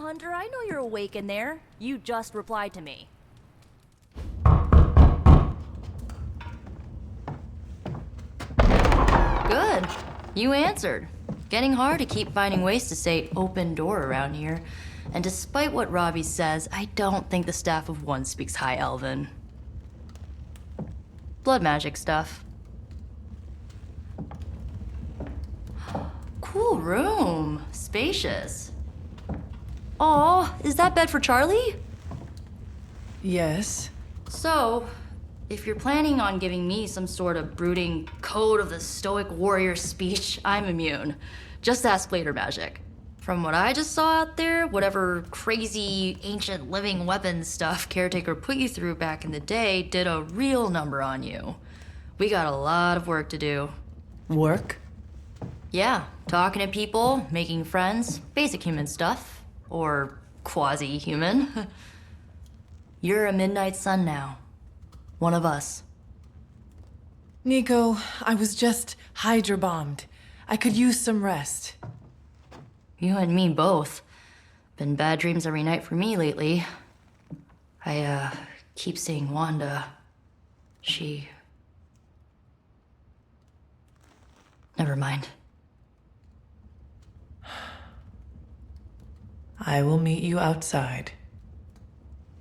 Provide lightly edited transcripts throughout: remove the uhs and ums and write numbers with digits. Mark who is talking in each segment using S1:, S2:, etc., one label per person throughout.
S1: Hunter, I know you're awake in there. You just replied to me.
S2: Good. You answered. Getting hard to keep finding ways to say open door around here. And despite what Robbie says, I don't think the staff of One speaks High Elven. Blood magic stuff. Cool room. Spacious. Aw, is that bed for Charlie?
S3: Yes.
S2: So, if you're planning on giving me some sort of brooding code of the stoic warrior speech, I'm immune. Just ask later, Magic. From what I just saw out there, whatever crazy ancient living weapons stuff Caretaker put you through back in the day did a real number on you. We got a lot of work to do.
S3: Work?
S2: Yeah, talking to people, making friends, basic human stuff. Or quasi-human. You're a Midnight Sun now. One of us.
S3: Nico, I was just Hydra bombed. I could use some rest.
S2: You and me both. Been bad dreams every night for me lately. I, keep seeing Wanda. She... Never mind.
S3: I will meet you outside.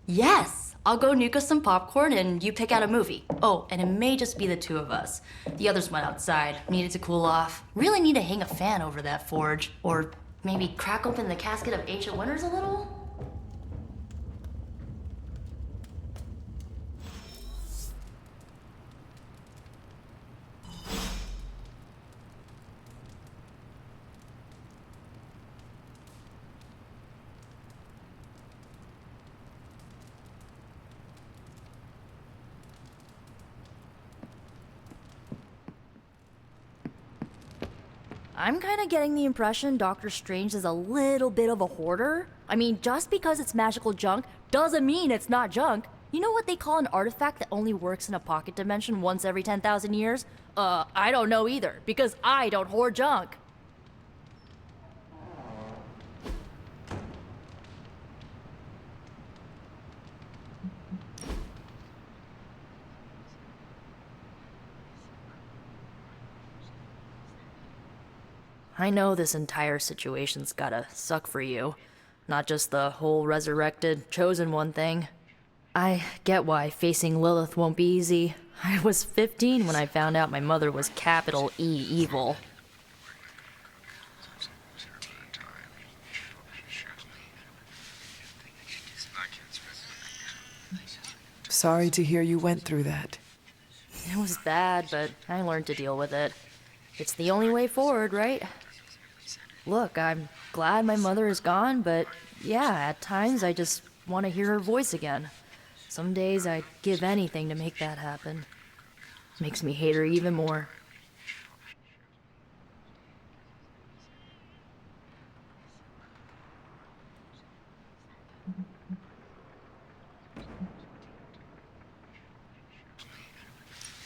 S2: Yes! I'll go nuke us some popcorn and you pick out a movie. Oh, and it may just be the two of us. The others went outside, needed to cool off. Really need to hang a fan over that forge. Or maybe crack open the casket of ancient wonders a little?
S1: I'm kind of getting the impression Doctor Strange is a little bit of a hoarder. I mean, just because it's magical junk doesn't mean it's not junk. You know what they call an artifact that only works in a pocket dimension once every 10,000 years? I don't know either, because I don't hoard junk. I know this entire situation's gotta suck for you. Not just the whole resurrected, chosen one thing. I get why facing Lilith won't be easy. I was 15 when I found out my mother was capital E evil.
S3: Sorry to hear you went through that.
S1: It was bad, but I learned to deal with it. It's the only way forward, right? Look, I'm glad my mother is gone, but yeah, at times I just want to hear her voice again. Some days I'd give anything to make that happen. Makes me hate her even more.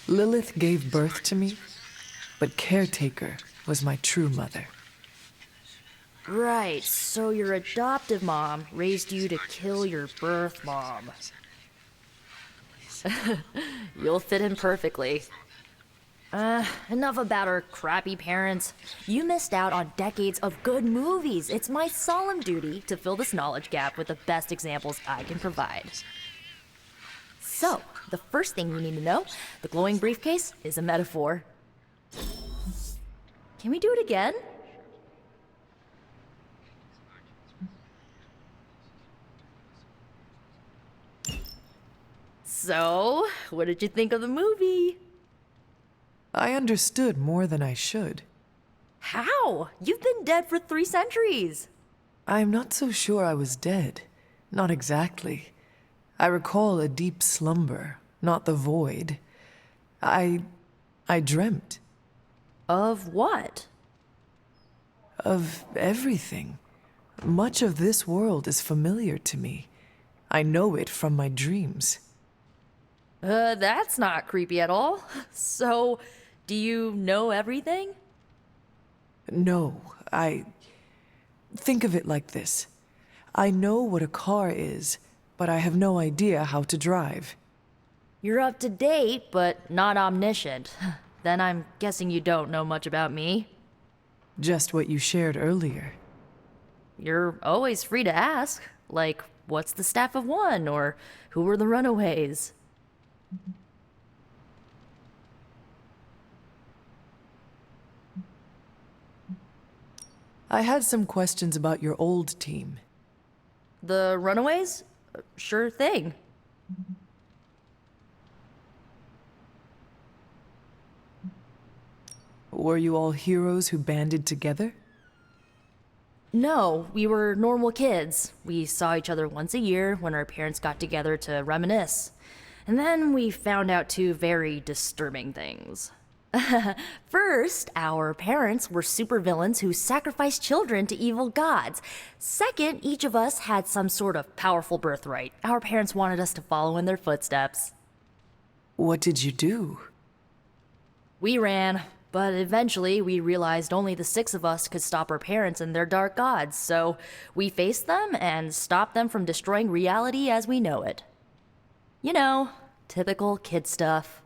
S3: Lilith gave birth to me, but Caretaker was my true mother.
S1: Right, so your adoptive mom raised you to kill your birth mom. You'll fit in perfectly. Enough about our crappy parents. You missed out on decades of good movies. It's my solemn duty to fill this knowledge gap with the best examples I can provide. So, the first thing you need to know, the glowing briefcase is a metaphor. Can we do it again? So, what did you think of the movie?
S3: I understood more than I should.
S1: How? You've been dead for 3 centuries.
S3: I'm not so sure I was dead. Not exactly. I recall a deep slumber, not the void. I dreamt.
S1: Of what?
S3: Of everything. Much of this world is familiar to me. I know it from my dreams.
S1: That's not creepy at all. So, do you know everything?
S3: No, think of it like this. I know what a car is, but I have no idea how to drive.
S1: You're up to date, but not omniscient. Then I'm guessing you don't know much about me.
S3: Just what you shared earlier.
S1: You're always free to ask. Like, what's the Staff of One? Or who were the Runaways?
S3: I had some questions about your old team.
S1: The Runaways? Sure thing.
S3: Were you all heroes who banded together?
S1: No, we were normal kids. We saw each other once a year when our parents got together to reminisce. And then we found out two very disturbing things. First, our parents were supervillains who sacrificed children to evil gods. Second, each of us had some sort of powerful birthright. Our parents wanted us to follow in their footsteps.
S3: What did you do?
S1: We ran, but eventually we realized only the six of us could stop our parents and their dark gods, so we faced them and stopped them from destroying reality as we know it. You know, typical kid stuff.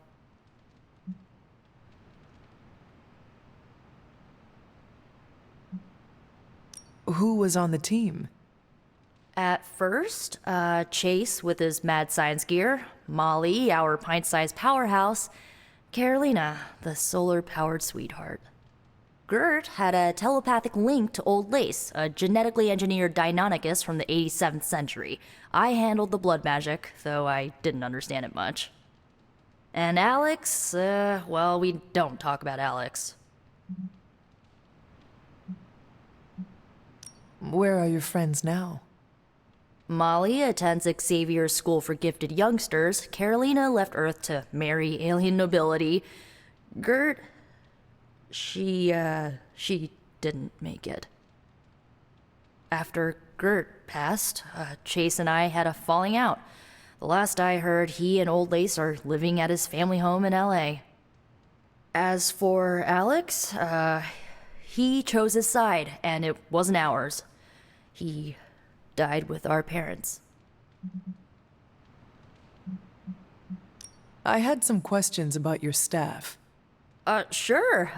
S3: Who was on the team?
S1: At first, Chase with his mad science gear, Molly, our pint-sized powerhouse, Carolina, the solar-powered sweetheart. Gert had a telepathic link to Old Lace, a genetically engineered Deinonychus from the 87th century. I handled the blood magic, though I didn't understand it much. And Alex, well, we don't talk about Alex.
S3: Where are your friends now?
S1: Molly attends Xavier's School for Gifted Youngsters. Carolina left Earth to marry alien nobility. Gert, she didn't make it. After Gert passed, Chase and I had a falling out. The last I heard, he and Old Lace are living at his family home in LA. As for Alex, he chose his side, and it wasn't ours. He died with our parents.
S3: I had some questions about your staff.
S1: Sure.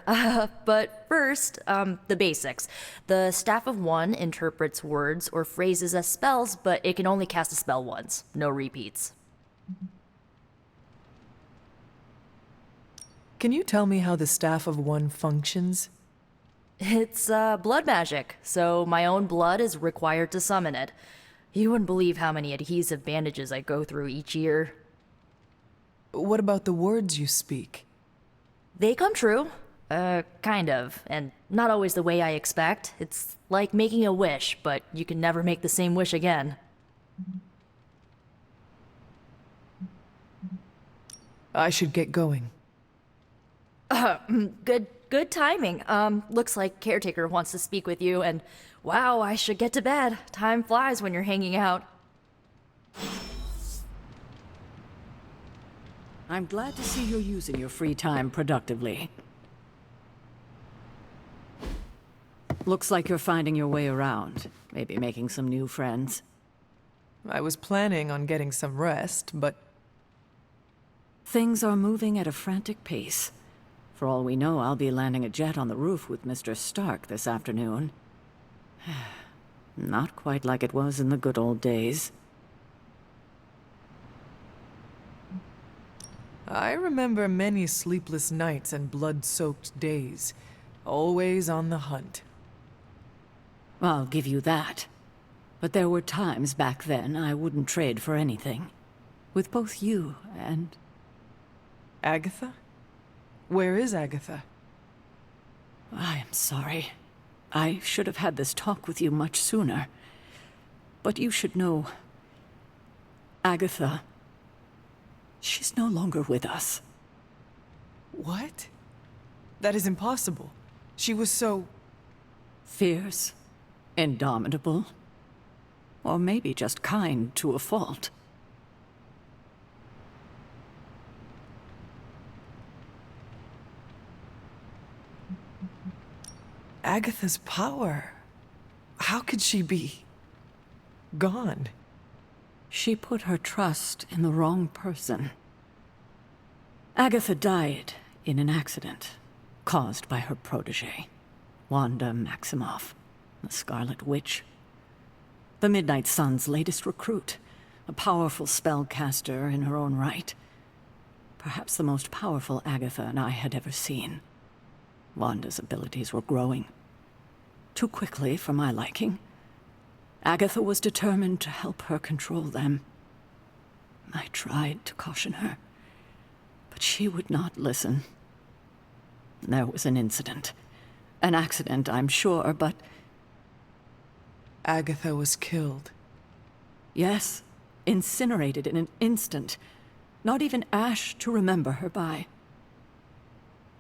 S1: But first, the basics. The Staff of One interprets words or phrases as spells, but it can only cast a spell once. No repeats.
S3: Can you tell me how the Staff of One functions?
S1: It's, blood magic, so my own blood is required to summon it. You wouldn't believe how many adhesive bandages I go through each year.
S3: What about the words you speak?
S1: They come true. Kind of. And not always the way I expect. It's like making a wish, but you can never make the same wish again.
S3: I should get going.
S1: Good timing. Looks like Caretaker wants to speak with you, and wow, I should get to bed. Time flies when you're hanging out.
S4: I'm glad to see you're using your free time productively. Looks like you're finding your way around. Maybe making some new friends.
S3: I was planning on getting some rest, but
S4: Things are moving at a frantic pace. For all we know, I'll be landing a jet on the roof with Mr. Stark this afternoon. Not quite like it was in the good old days.
S3: I remember many sleepless nights and blood-soaked days. Always on the hunt.
S4: I'll give you that. But there were times back then I wouldn't trade for anything. With both you and...
S3: Agatha? Where is Agatha?
S4: I am sorry. I should have had this talk with you much sooner. But you should know... Agatha... She's no longer with us.
S3: What? That is impossible. She was so...
S4: Fierce, indomitable, or maybe just kind to a fault.
S3: Agatha's power. How could she be? gone.
S4: She put her trust in the wrong person. Agatha died in an accident caused by her protege, Wanda Maximoff, the Scarlet Witch. The Midnight Sun's latest recruit, a powerful spellcaster in her own right. Perhaps the most powerful Agatha and I had ever seen. Wanda's abilities were growing. Too quickly for my liking. Agatha was determined to help her control them. I tried to caution her, but she would not listen. There was an incident. An accident, I'm sure, but...
S3: Agatha was killed.
S4: Yes, incinerated in an instant. Not even ash to remember her by.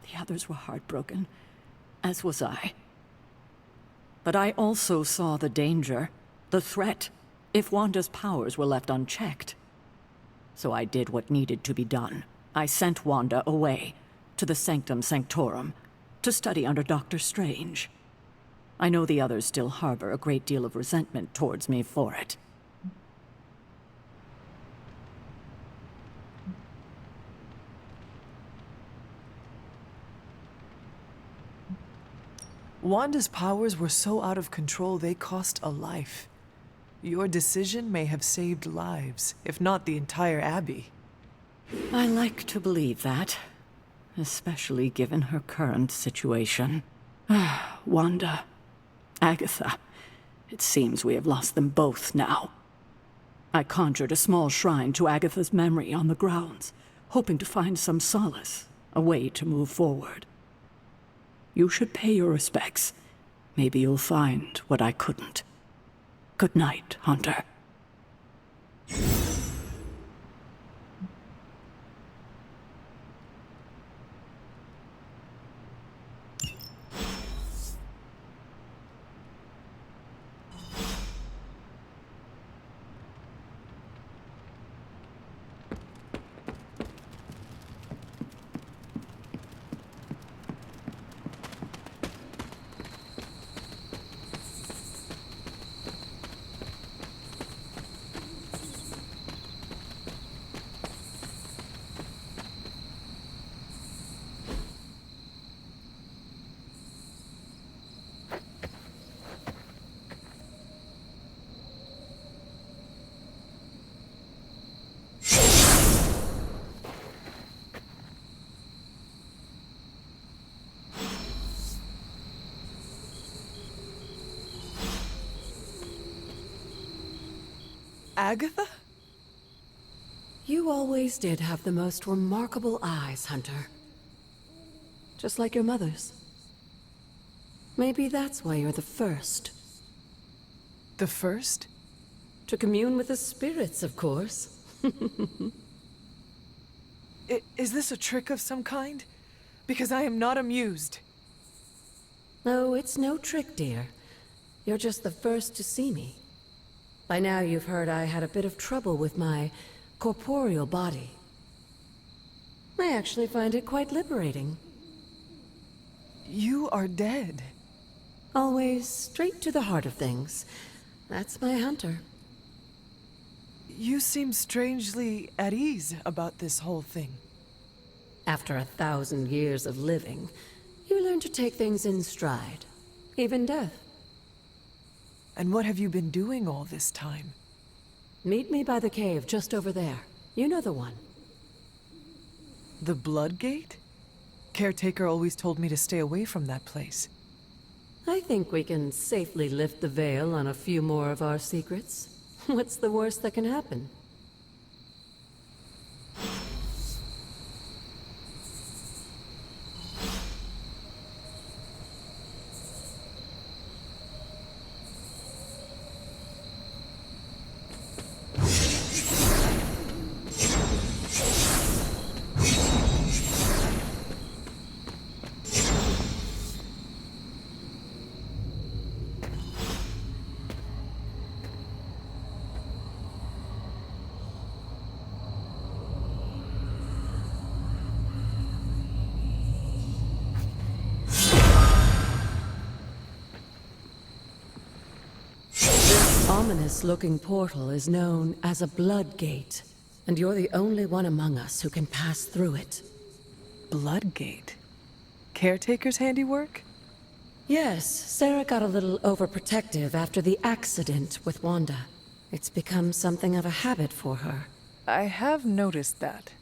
S4: The others were heartbroken, as was I. But I also saw the danger, the threat, if Wanda's powers were left unchecked. So I did what needed to be done. I sent Wanda away, to the Sanctum Sanctorum, to study under Doctor Strange. I know the others still harbor a great deal of resentment towards me for it.
S3: Wanda's powers were so out of control they cost a life. Your decision may have saved lives, if not the entire Abbey.
S4: I like to believe that, especially given her current situation. Wanda, Agatha, it seems we have lost them both now. I conjured a small shrine to Agatha's memory on the grounds, hoping to find some solace, a way to move forward. You should pay your respects. Maybe you'll find what I couldn't. Good night, Hunter.
S3: Agatha?
S5: You always did have the most remarkable eyes, Hunter. Just like your mother's. Maybe that's why you're the first.
S3: The first?
S5: To commune with the spirits, of course.
S3: Is this a trick of some kind? Because I am not amused.
S5: No, it's no trick, dear. You're just the first to see me. By now you've heard I had a bit of trouble with my corporeal body. I actually find it quite liberating.
S3: You are dead.
S5: Always straight to the heart of things. That's my Hunter.
S3: You seem strangely at ease about this whole thing.
S5: After 1,000 years of living, you learn to take things in stride. Even death.
S3: And what have you been doing all this time?
S5: Meet me by the cave just over there. You know the one.
S3: The Blood Gate? Caretaker always told me to stay away from that place.
S5: I think we can safely lift the veil on a few more of our secrets. What's the worst that can happen? ominous-looking portal is known as a blood gate, and you're the only one among us who can pass through it.
S3: Bloodgate. Caretaker's handiwork?
S5: Yes, Sarah got a little overprotective after the accident with Wanda. It's become something of a habit for her.
S3: I have noticed that.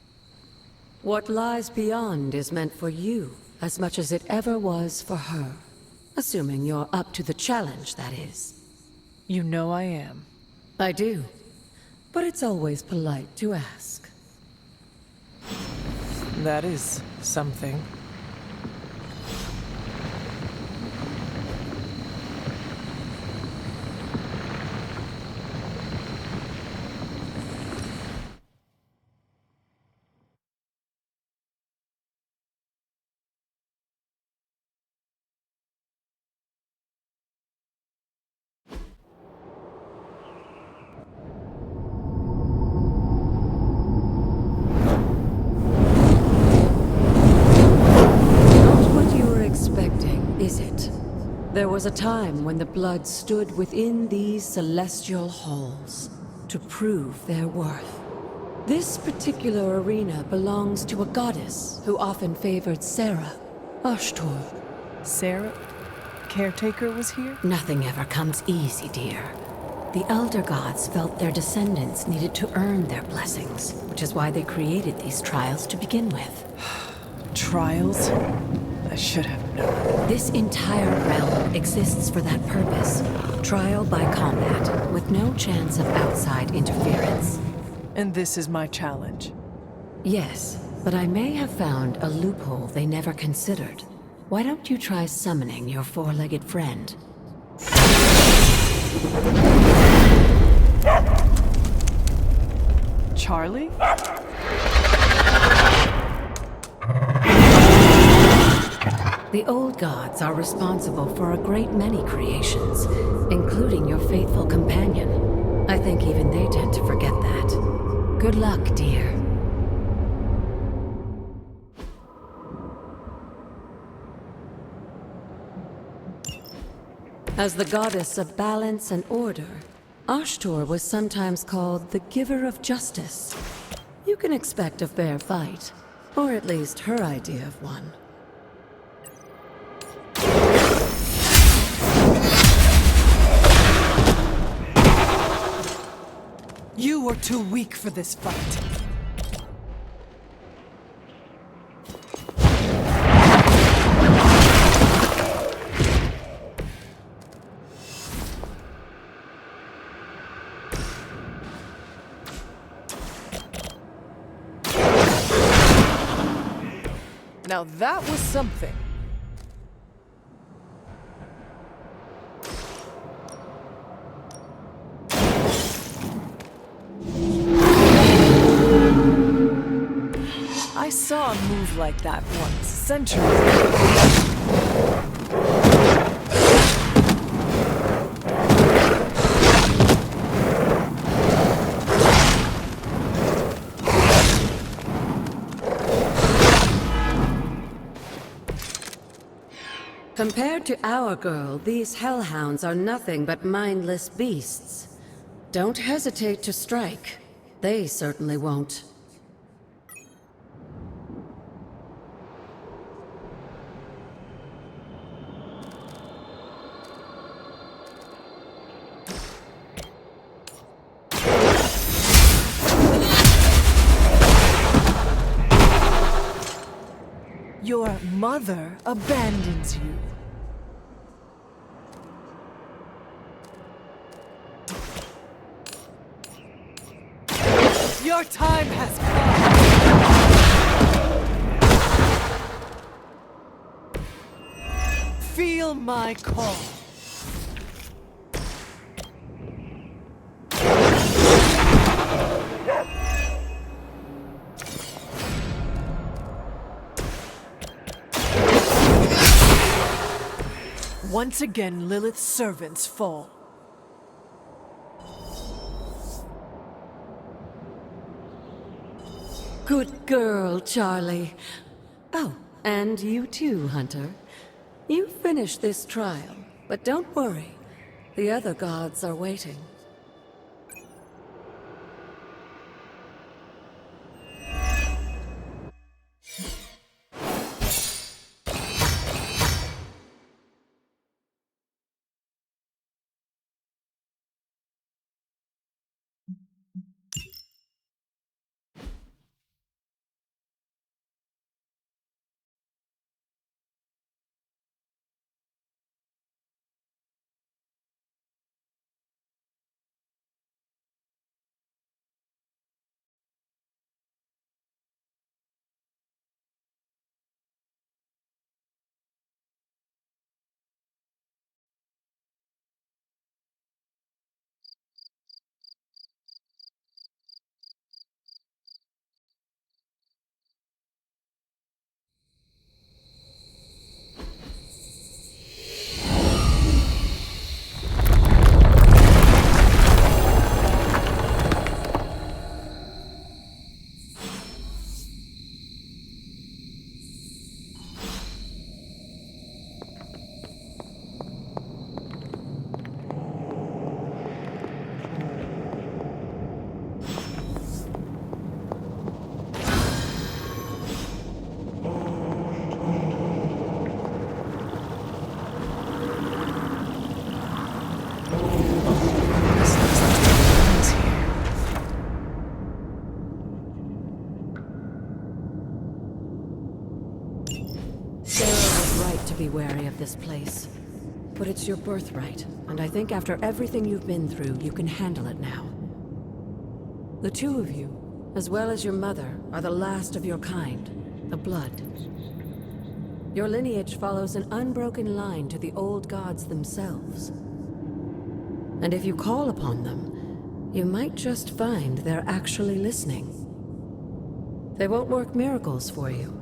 S5: What lies beyond is meant for you as much as it ever was for her. Assuming you're up to the challenge, that is.
S3: You know I am.
S5: I do. But it's always polite to ask.
S3: That is something.
S5: There was a time when the blood stood within these celestial halls to prove their worth. This particular arena belongs to a goddess who often favored Sarah, Ashtor.
S3: Sarah? Caretaker was here?
S5: Nothing ever comes easy, dear. The Elder Gods felt their descendants needed to earn their blessings, which is why they created these trials to begin with.
S3: Trials? I should have known.
S5: This entire realm exists for that purpose. Trial by combat, with no chance of outside interference.
S3: And this is my challenge.
S5: Yes, but I may have found a loophole they never considered. Why don't you try summoning your four-legged friend?
S3: Charlie?
S5: The old gods are responsible for a great many creations, including your faithful companion. I think even they tend to forget that. Good luck, dear. As the goddess of balance and order, Ashtor was sometimes called the Giver of Justice. You can expect a fair fight, or at least her idea of one.
S3: You are too weak for this fight. Now that was something. I saw a move like that once, centuries ago.
S5: Compared to our girl, these hellhounds are nothing but mindless beasts. Don't hesitate to strike. They certainly won't.
S3: Your mother abandons you. Your time has come. Feel my call. Once again, Lilith's servants fall.
S5: Good girl, Charlie. Oh, and you too, Hunter. You finished this trial, but don't worry. The other gods are waiting. be wary of this place. But it's your birthright, and I think after everything you've been through, you can handle it now. The two of you, as well as your mother, are the last of your kind, the Blood. Your lineage follows an unbroken line to the old gods themselves. And if you call upon them, you might just find they're actually listening. They won't work miracles for you,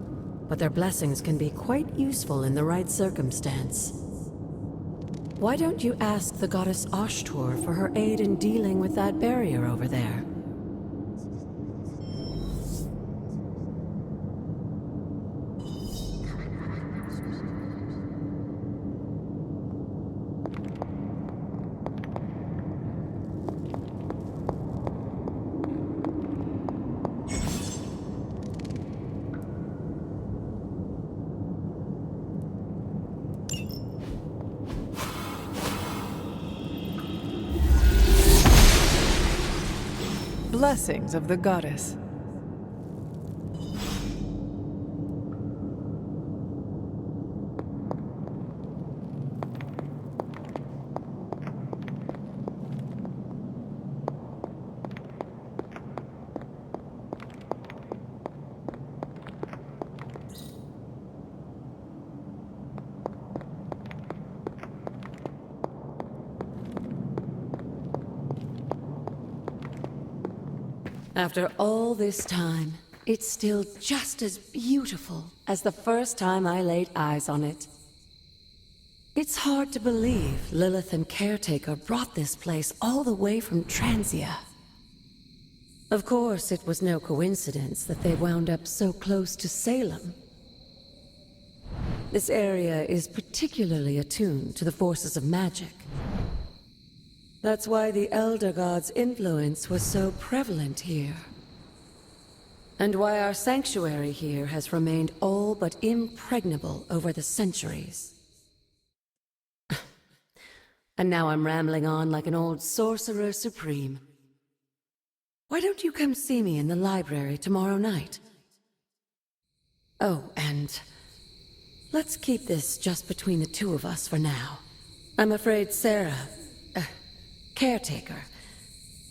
S5: but their blessings can be quite useful in the right circumstance. Why don't you ask the goddess Ashtor for her aid in dealing with that barrier over there?
S3: Blessings of the goddess.
S5: After all this time, it's still just as beautiful as the first time I laid eyes on it. It's hard to believe Lilith and Caretaker brought this place all the way from Transia. Of course, it was no coincidence that they wound up so close to Salem. This area is particularly attuned to the forces of magic. That's why the Elder God's influence was so prevalent here. And why our sanctuary here has remained all but impregnable over the centuries. And now I'm rambling on like an old sorcerer supreme. Why don't you come see me in the library tomorrow night? Oh, and let's keep this just between the two of us for now. I'm afraid Sarah, Caretaker,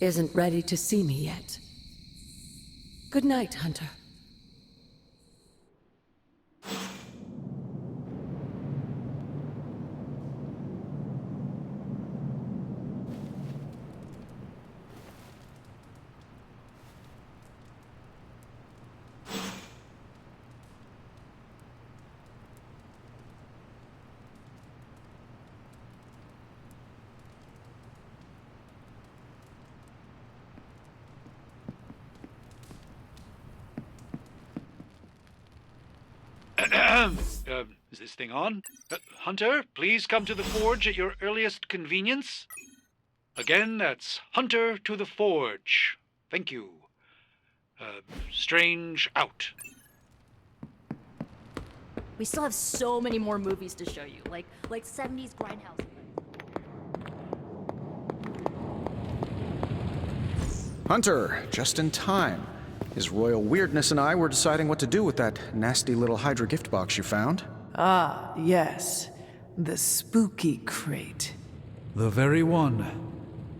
S5: isn't ready to see me yet. Good night, Hunter.
S6: Is this thing on? Hunter, please come to the forge at your earliest convenience. Again, that's Hunter to the forge. Thank you. Strange out.
S1: We still have so many more movies to show you, like 70s Grindhouse.
S7: Hunter, just in time. His royal weirdness and I were deciding what to do with that nasty little Hydra gift box you found.
S3: Ah, yes. The spooky crate.
S6: The very one.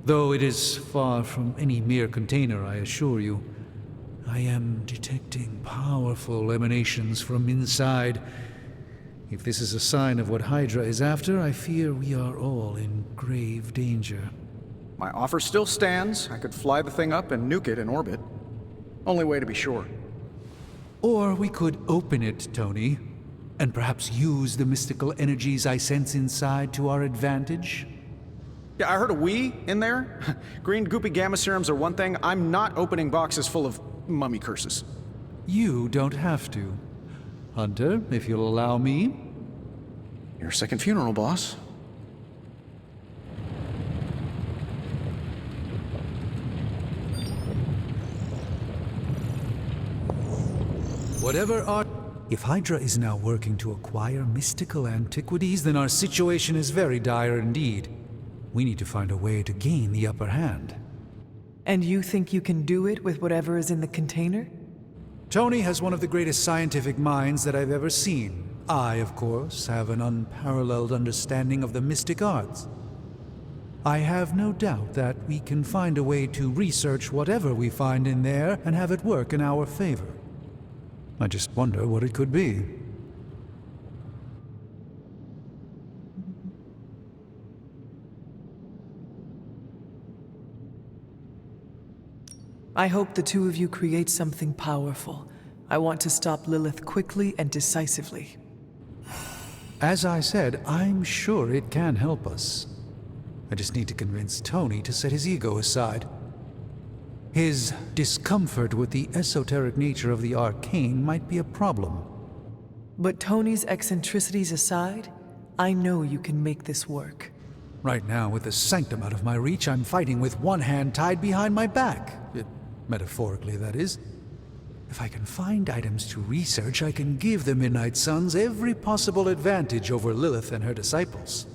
S6: Though it is far from any mere container, I assure you. I am detecting powerful emanations from inside. If this is a sign of what Hydra is after, I fear we are all in grave danger.
S7: My offer still stands. I could fly the thing up and nuke it in orbit. Only way to be sure.
S6: Or we could open it, Tony, and perhaps use the mystical energies I sense inside to our advantage.
S7: Yeah, I heard a "we" in there. Green goopy gamma serums are one thing. I'm not opening boxes full of mummy curses.
S6: You don't have to. Hunter, if you'll allow me.
S7: Your second funeral, boss.
S6: Whatever our... If Hydra is now working to acquire mystical antiquities, then our situation is very dire indeed. We need to find a way to gain the upper hand.
S3: And you think you can do it with whatever is in the container?
S6: Tony has one of the greatest scientific minds that I've ever seen. I, of course, have an unparalleled understanding of the mystic arts. I have no doubt that we can find a way to research whatever we find in there and have it work in our favor. I just wonder what it could be.
S3: I hope the two of you create something powerful. I want to stop Lilith quickly and decisively.
S6: As I said, I'm sure it can help us. I just need to convince Tony to set his ego aside. His discomfort with the esoteric nature of the arcane might be a problem.
S3: But Tony's eccentricities aside, I know you can make this work.
S6: Right now, with the sanctum out of my reach, I'm fighting with one hand tied behind my back. Metaphorically, that is. If I can find items to research, I can give the Midnight Suns every possible advantage over Lilith and her disciples.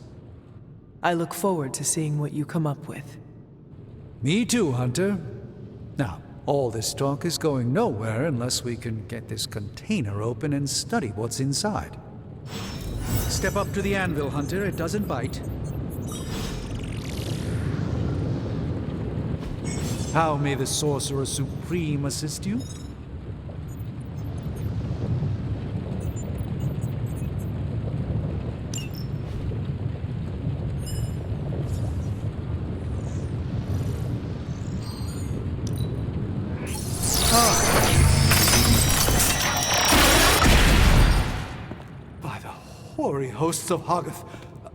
S3: I look forward to seeing what you come up with.
S6: Me too, Hunter. Now, all this talk is going nowhere unless we can get this container open and study what's inside. Step up to the anvil, Hunter. It doesn't bite. How may the Sorcerer Supreme assist you? By the hoary hosts of Hoggoth,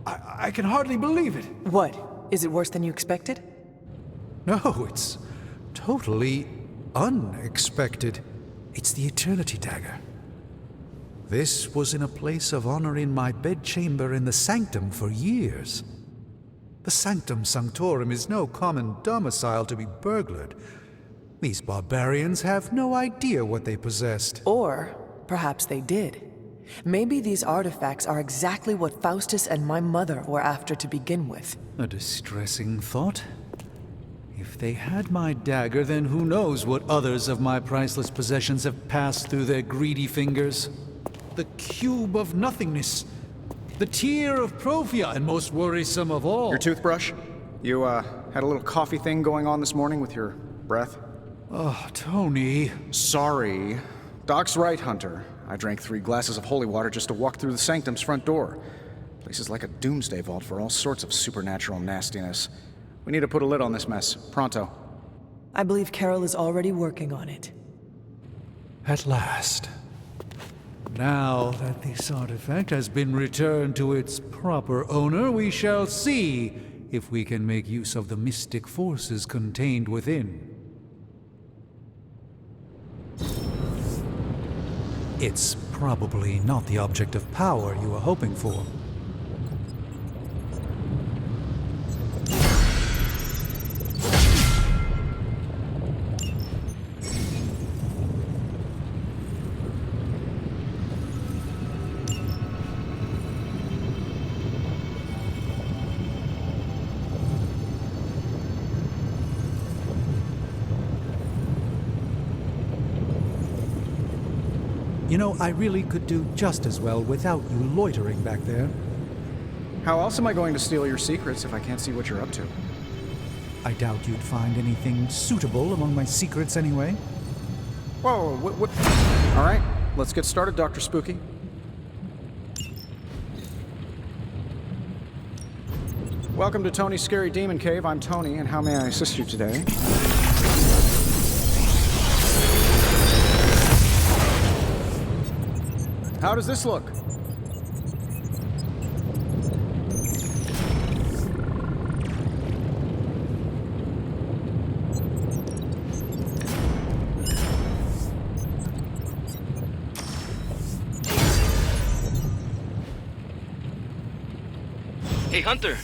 S6: I can hardly believe it.
S3: What? Is it worse than you expected?
S6: No, it's totally unexpected. It's the Eternity Dagger. This was in a place of honor in my bedchamber in the Sanctum for years. The Sanctum Sanctorum is no common domicile to be burglared. These barbarians have no idea what they possessed.
S3: Or perhaps they did. Maybe these artifacts are exactly what Faustus and my mother were after to begin with.
S6: A distressing thought. If they had my dagger, then who knows what others of my priceless possessions have passed through their greedy fingers. The Cube of Nothingness. The Tear of Profia, and most worrisome of all.
S7: Your toothbrush? You, had a little coffee thing going on this morning with your breath?
S6: Oh, Tony.
S7: Sorry. Doc's right, Hunter. I drank 3 glasses of holy water just to walk through the Sanctum's front door. Place is like a doomsday vault for all sorts of supernatural nastiness. We need to put a lid on this mess. Pronto.
S3: I believe Carol is already working on it.
S6: At last. Now that this artifact has been returned to its proper owner, we shall see if we can make use of the mystic forces contained within. It's probably not the object of power you were hoping for. You know, I really could do just as well without you loitering back there.
S7: How else am I going to steal your secrets if I can't see what you're up to?
S6: I doubt you'd find anything suitable among my secrets anyway.
S7: Whoa, what? All right, let's get started, Dr. Spooky. Welcome to Tony's Scary Demon Cave. I'm Tony, and how may I assist you today? How does this look?
S8: Hey, Hunter.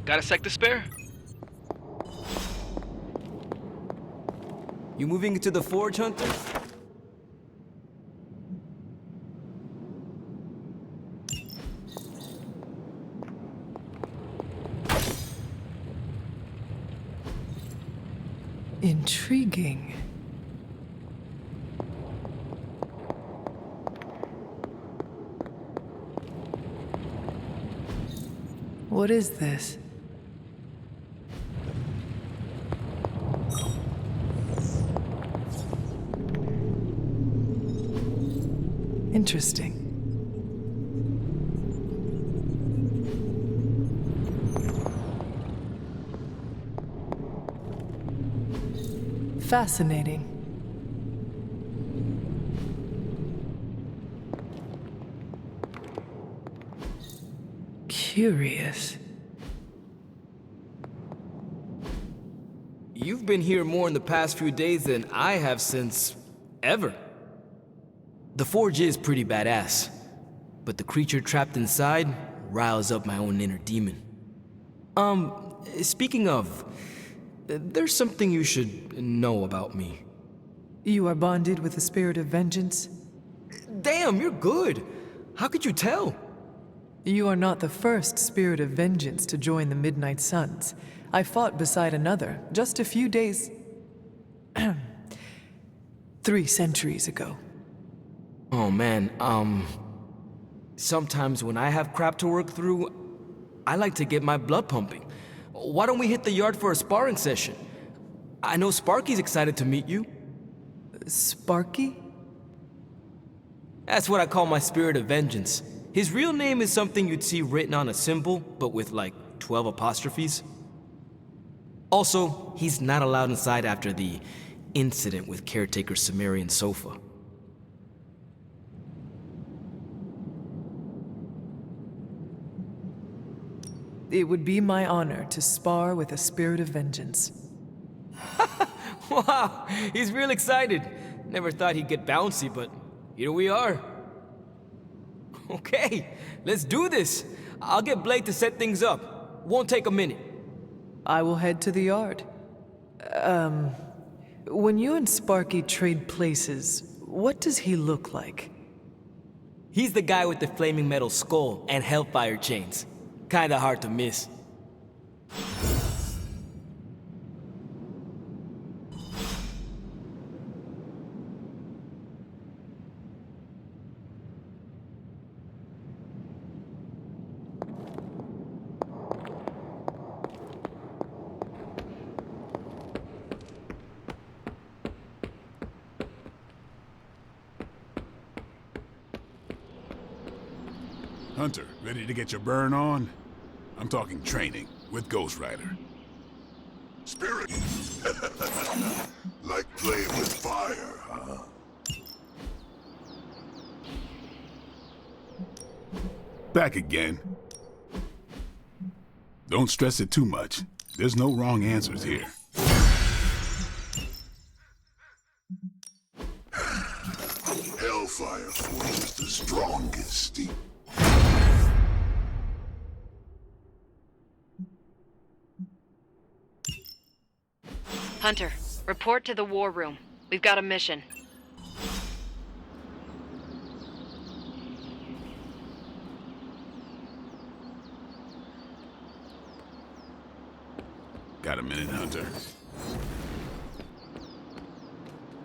S8: Got a sec to spare?
S9: You moving into the forge, Hunter?
S3: Intriguing. What is this? Interesting. Fascinating. Curious.
S9: You've been here more in the past few days than I have since ever. The forge is pretty badass, but the creature trapped inside riles up my own inner demon. Speaking of, there's something you should know about me.
S3: You are bonded with the spirit of vengeance?
S9: Damn, you're good. How could you tell?
S3: You are not the first spirit of vengeance to join the Midnight Suns. I fought beside another just a few days... 3 centuries ago.
S9: Oh man, sometimes when I have crap to work through, I like to get my blood pumping. Why don't we hit the yard for a sparring session? I know Sparky's excited to meet you.
S3: Sparky?
S9: That's what I call my spirit of vengeance. His real name is something you'd see written on a symbol, but with like 12 apostrophes. Also, he's not allowed inside after the incident with caretaker Sumerian Sofa.
S3: It would be my honor to spar with a spirit of vengeance.
S9: Wow, he's real excited. Never thought he'd get bouncy, but here we are. Okay, let's do this. I'll get Blake to set things up. Won't take a minute.
S3: I will head to the yard. When you and Sparky trade places, what does he look like?
S9: He's the guy with the flaming metal skull and hellfire chains. Kinda hard to miss.
S10: Hunter, ready to get your burn on? I'm talking training with Ghost Rider.
S11: Spirit! Like playing with fire, huh?
S10: Back again. Don't stress it too much. There's no wrong answers here.
S11: Hellfire Force is the strongest.
S12: Hunter, report to the war room. We've got a mission.
S10: Got a minute, Hunter?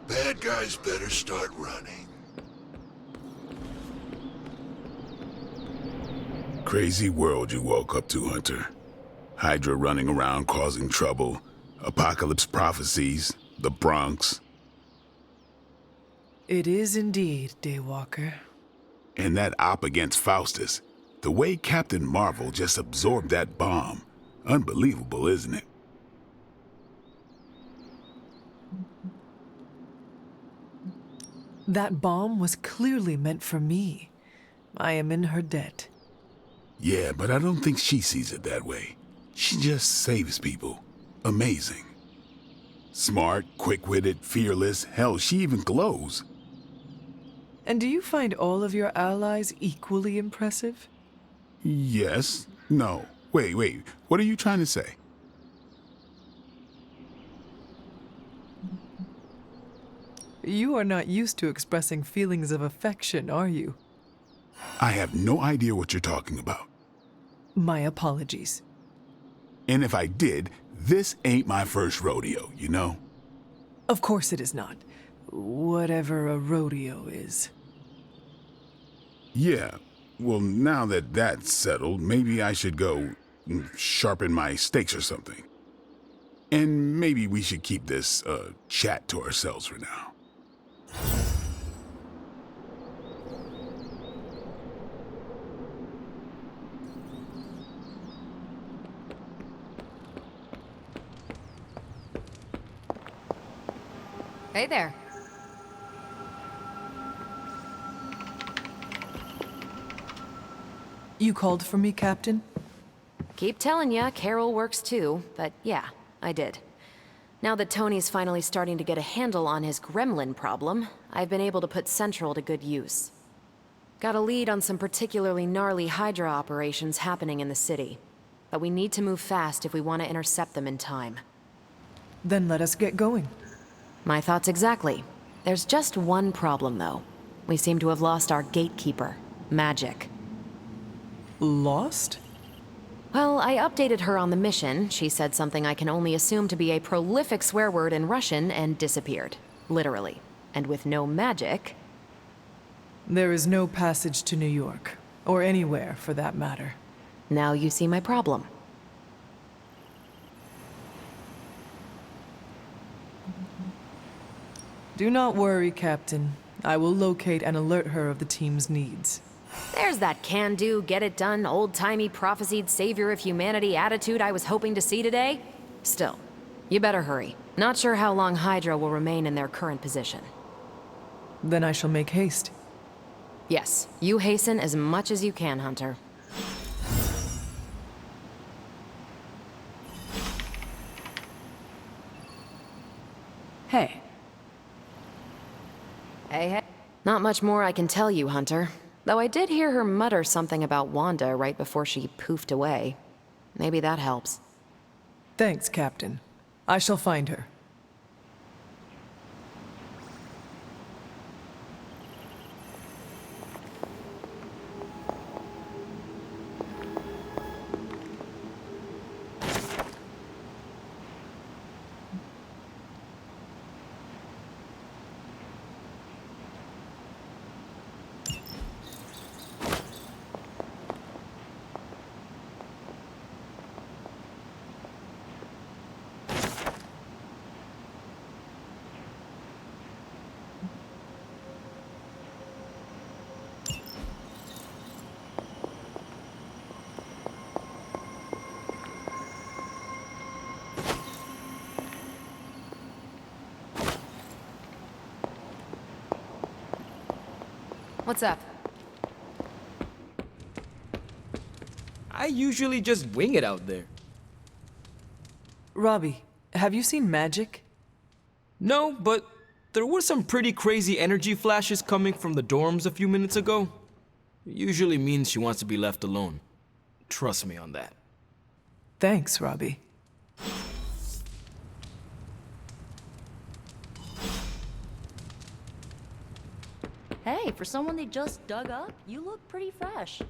S11: Bad guys better start running.
S10: Crazy world you woke up to, Hunter. Hydra running around causing trouble. Apocalypse prophecies. The Bronx.
S3: It is indeed, Daywalker.
S10: And that op against Faustus. The way Captain Marvel just absorbed that bomb. Unbelievable, isn't it?
S3: That bomb was clearly meant for me. I am in her debt.
S10: Yeah, but I don't think she sees it that way. She just saves people. Amazing. Smart, quick-witted, fearless. Hell, she even glows.
S3: And do you find all of your allies equally impressive?
S10: Yes. No. Wait. What are you trying to say?
S3: You are not used to expressing feelings of affection, are you?
S10: I have no idea what you're talking about.
S3: My apologies.
S10: And if I did, this ain't my first rodeo, you know?
S3: Of course it is not. Whatever a rodeo is.
S10: Yeah. Well, now that that's settled, maybe I should go sharpen my stakes or something. And maybe we should keep this, chat to ourselves for now.
S12: Hey there.
S3: You called for me, Captain?
S12: Keep telling ya, Carol works too, but yeah, I did. Now that Tony's finally starting to get a handle on his gremlin problem, I've been able to put Central to good use. Got a lead on some particularly gnarly Hydra operations happening in the city. But we need to move fast if we want to intercept them in time.
S3: Then let us get going.
S12: My thoughts exactly. There's just one problem, though. We seem to have lost our gatekeeper, Magic.
S3: Lost?
S12: Well, I updated her on the mission. She said something I can only assume to be a prolific swear word in Russian and disappeared. Literally. And with no magic...
S3: There is no passage to New York, or anywhere for that matter.
S12: Now you see my problem.
S3: Do not worry, Captain. I will locate and alert her of the team's needs.
S12: There's that can-do, get-it-done, old-timey prophesied savior of humanity attitude I was hoping to see today. Still, you better hurry. Not sure how long Hydra will remain in their current position.
S3: Then I shall make haste.
S12: Yes, you hasten as much as you can, Hunter.
S4: Hey.
S12: Hey. Not much more I can tell you, Hunter. Though I did hear her mutter something about Wanda right before she poofed away. Maybe that helps.
S3: Thanks, Captain. I shall find her.
S12: What's up?
S9: I usually just wing it out there.
S3: Robbie, have you seen Magic?
S9: No, but there were some pretty crazy energy flashes coming from the dorms a few minutes ago. It usually means she wants to be left alone. Trust me on that.
S3: Thanks, Robbie.
S2: Hey, for someone they just dug up, you look pretty fresh.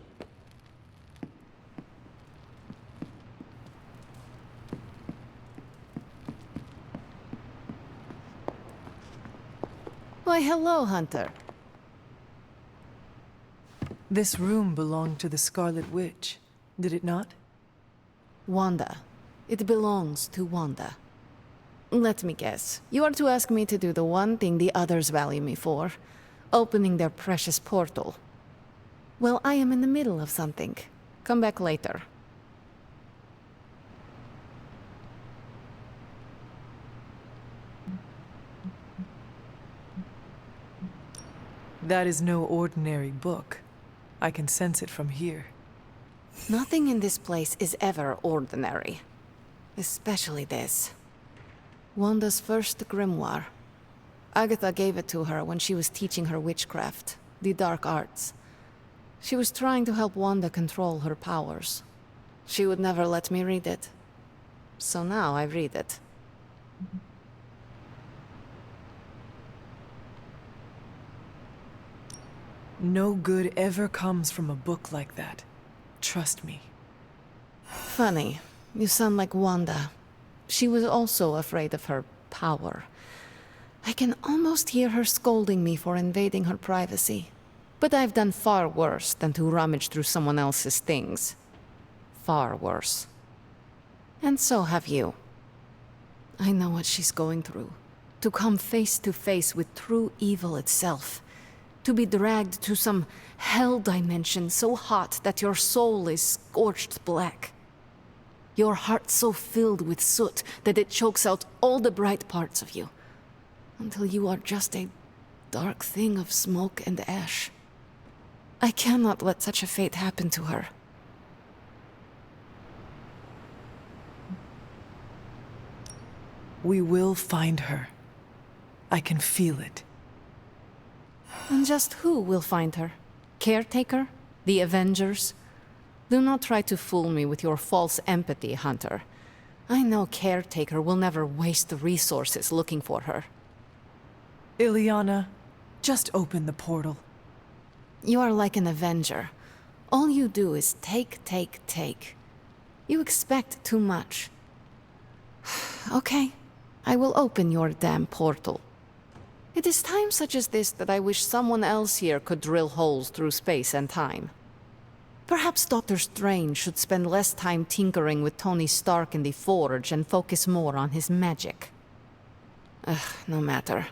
S5: Why, hello, Hunter.
S3: This room belonged to the Scarlet Witch, did it not?
S5: Wanda. It belongs to Wanda. Let me guess. You are to ask me to do the one thing the others value me for. Opening their precious portal. Well, I am in the middle of something. Come back later.
S3: That is no ordinary book. I can sense it from here.
S5: Nothing in this place is ever ordinary. Especially this. Wanda's first grimoire. Agatha gave it to her when she was teaching her witchcraft, the dark arts. She was trying to help Wanda control her powers. She would never let me read it. So now I read it.
S3: No good ever comes from a book like that. Trust me.
S5: Funny, you sound like Wanda. She was also afraid of her power. I can almost hear her scolding me for invading her privacy. But I've done far worse than to rummage through someone else's things. far worse. And so have you. I know what she's going through. To come face to face with true evil itself. To be dragged to some hell dimension so hot that your soul is scorched black. Your heart so filled with soot that it chokes out all the bright parts of you. Until you are just a dark thing of smoke and ash. I cannot let such a fate happen to her.
S3: We will find her. I can feel it.
S5: And just who will find her? Caretaker? The Avengers? Do not try to fool me with your false empathy, Hunter. I know Caretaker will never waste the resources looking for her.
S3: Ilyana, just open the portal.
S5: You are like an Avenger. All you do is take, take, take. You expect too much. Okay, I will open your damn portal. It is times such as this that I wish someone else here could drill holes through space and time. Perhaps Doctor Strange should spend less time tinkering with Tony Stark in the Forge and focus more on his magic. No matter.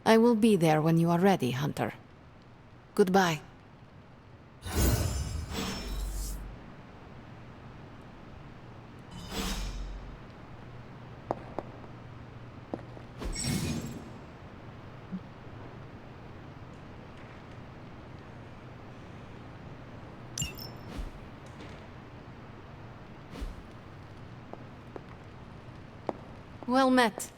S5: I will be there when you are ready, Hunter. Goodbye. Well met.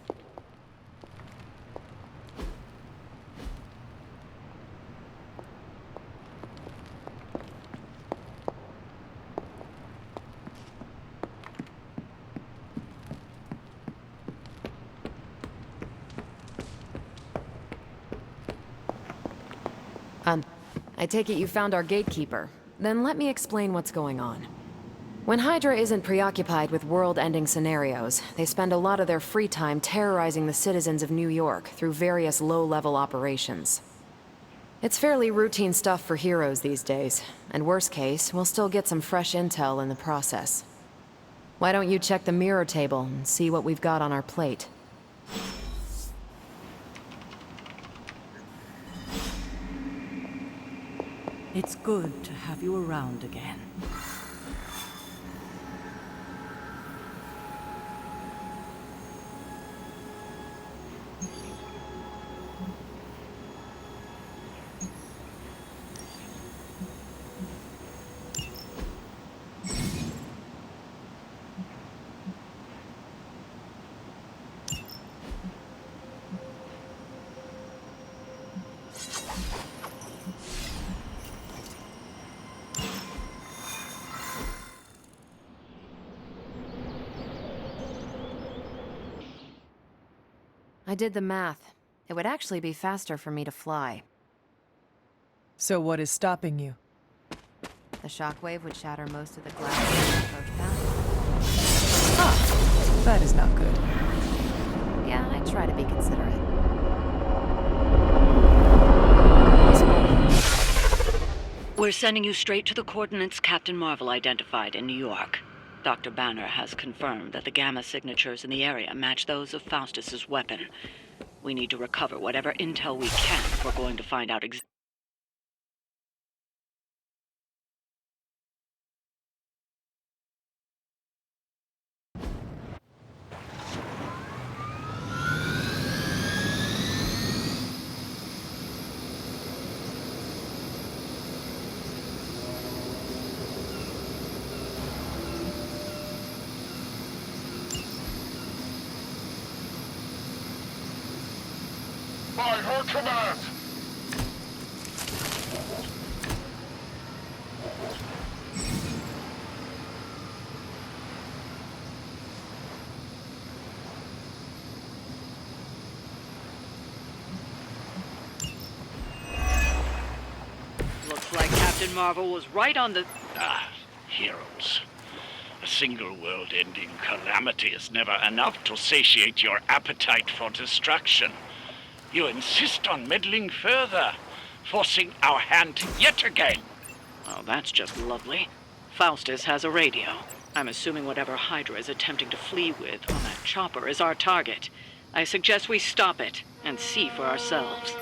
S12: I take it you found our gatekeeper. Then let me explain what's going on. When Hydra isn't preoccupied with world-ending scenarios, they spend a lot of their free time terrorizing the citizens of New York through various low-level operations. It's fairly routine stuff for heroes these days, and worst case, we'll still get some fresh intel in the process. Why don't you check the mirror table and see what we've got on our plate?
S4: It's good to have you around again.
S12: I did the math. It would actually be faster for me to fly.
S3: So what is stopping you?
S12: The shockwave would shatter most of the glass in the approach path.
S3: Ah, that is not good.
S12: Yeah, I try to be considerate.
S13: We're sending you straight to the coordinates Captain Marvel identified in New York. Dr. Banner has confirmed that the gamma signatures in the area match those of Faustus's weapon. We need to recover whatever intel we can if we're going to find out exactly.
S11: By her command!
S13: Looks like Captain Marvel was right on the...
S11: Heroes. A single world-ending calamity is never enough to satiate your appetite for destruction. You insist on meddling further, forcing our hand yet again.
S13: Oh, that's just lovely. Faustus has a radio. I'm assuming whatever Hydra is attempting to flee with on that chopper is our target. I suggest we stop it and see for ourselves.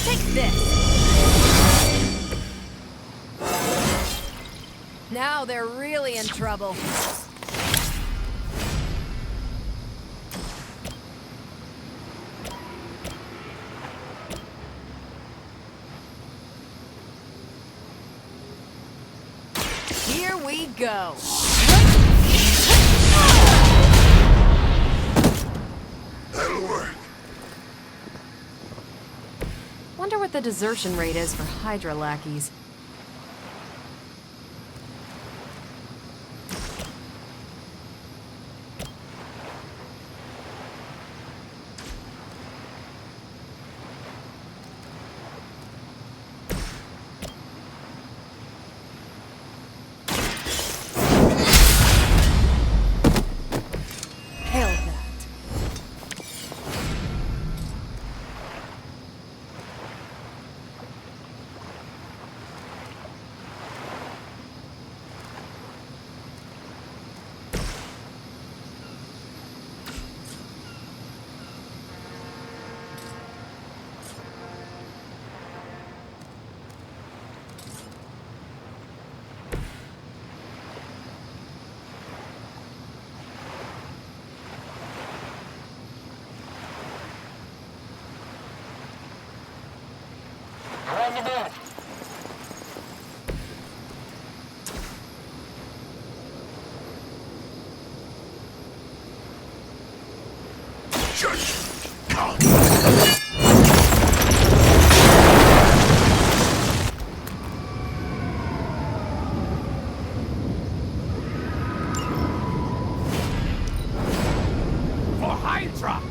S1: Take this! Now they're really in trouble. Here we go.
S10: That'll work.
S12: Wonder what the desertion rate is for Hydra lackeys.
S11: For Hydra!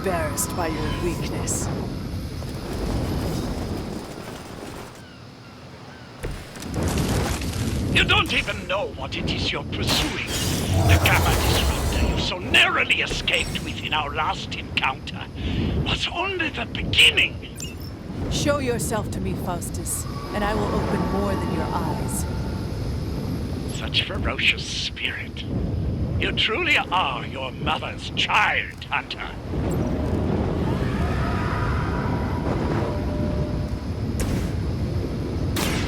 S3: Embarrassed by your weakness.
S11: You don't even know what it is you're pursuing. The Gamma Disruptor you so narrowly escaped with in our last encounter was only the beginning.
S3: Show yourself to me, Faustus, and I will open more than your eyes.
S11: Such ferocious spirit. You truly are your mother's child, Hunter.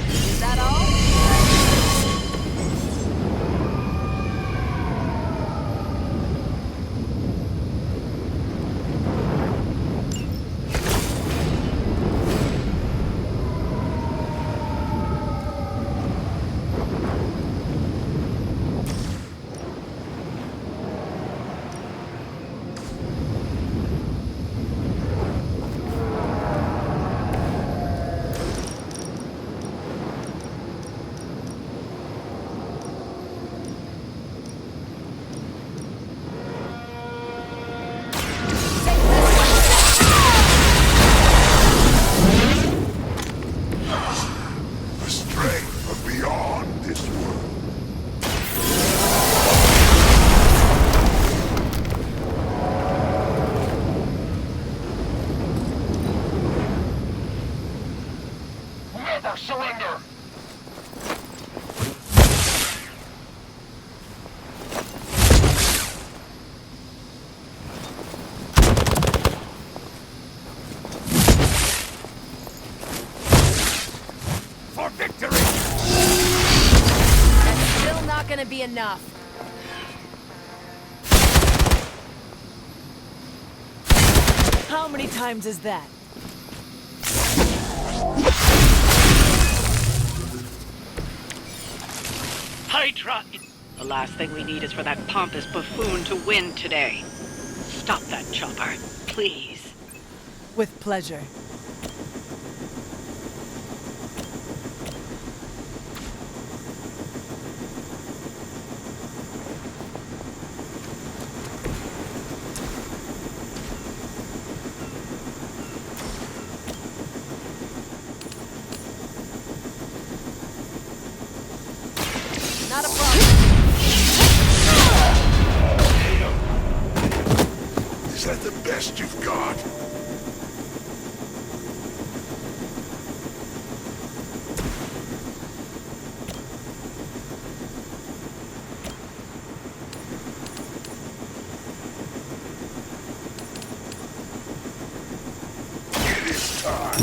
S1: Is that all?
S11: Surrender! For victory!
S1: That's still not gonna be enough.
S3: How many times is that?
S11: Hydra
S13: The last thing we need is for that pompous buffoon to win today. Stop that chopper, please.
S3: With pleasure.
S1: Not a problem.
S10: Is that the best you've got? It is time.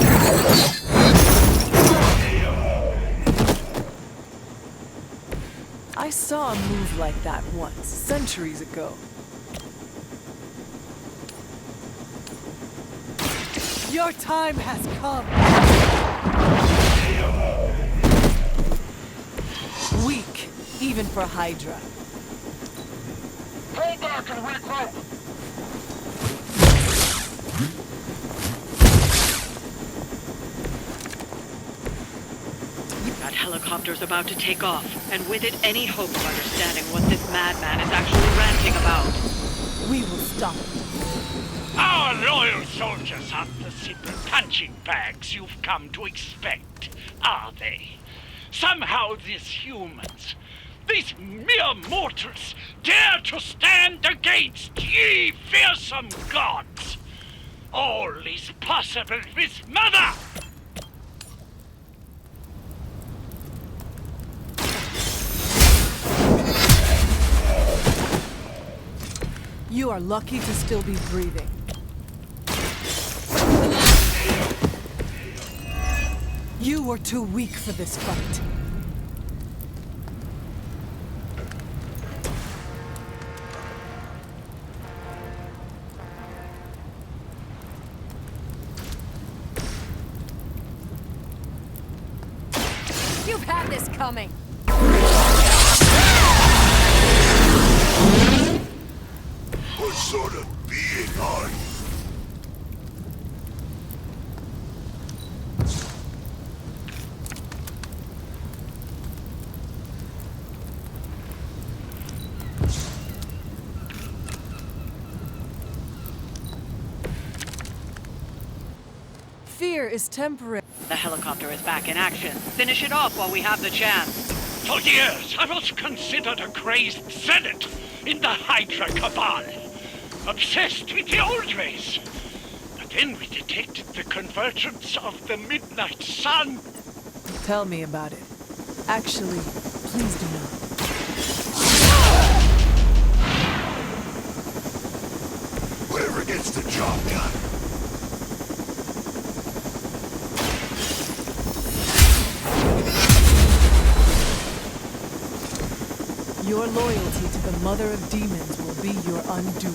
S3: I saw a move like that once, centuries ago. Your time has come! Weak, even for Hydra.
S11: Pull back and regroup!
S13: That helicopter's about to take off, and with it any hope of understanding what this madman is actually ranting about.
S3: We will stop it.
S11: Our loyal soldiers aren't the simple punching bags you've come to expect, are they? Somehow these humans, these mere mortals, dare to stand against ye fearsome gods! All is possible with Mother!
S3: You are lucky to still be breathing. You were too weak for this fight.
S1: You've had this coming.
S10: What sort of being are you?
S3: Fear is temporary.
S13: The helicopter is back in action. Finish it off while we have the chance.
S11: For years, I was considered a crazed zealot in the Hydra Cabal. Obsessed with the old ways. But then we detected the convergence of the Midnight Sun.
S3: Tell me about it. Actually, please do not.
S10: Whatever gets the job done.
S3: Your loyalty to the Mother of Demons will be your undoing.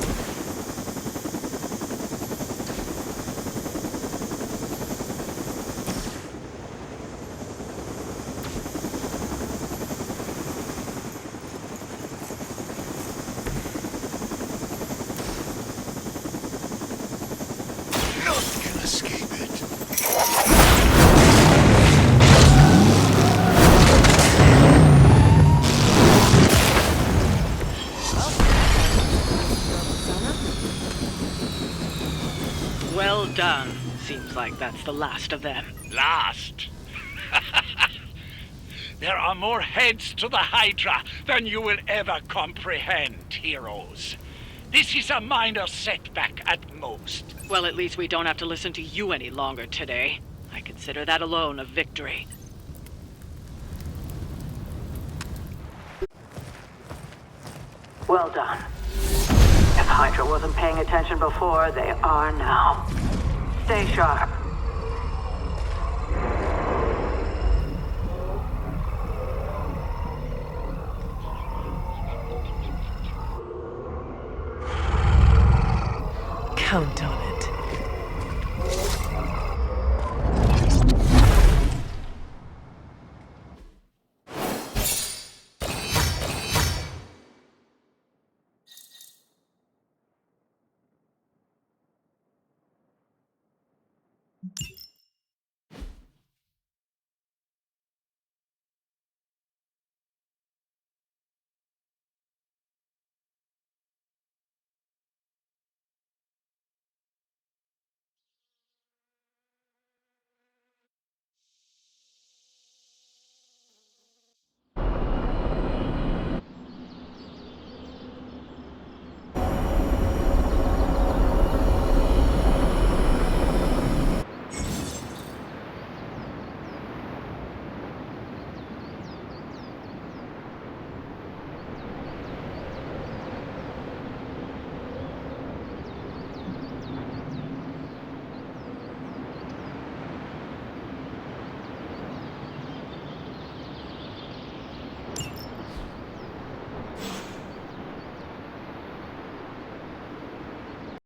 S10: Nothing can escape it.
S13: Well done. Seems like that's the last of them.
S11: Last? There are more heads to the Hydra than you will ever comprehend, heroes. This is a minor setback at most.
S13: Well, at least we don't have to listen to you any longer today. I consider that alone a victory.
S14: Well done. If Hydra wasn't paying attention before, they are now. Stay sharp.
S3: Count on it.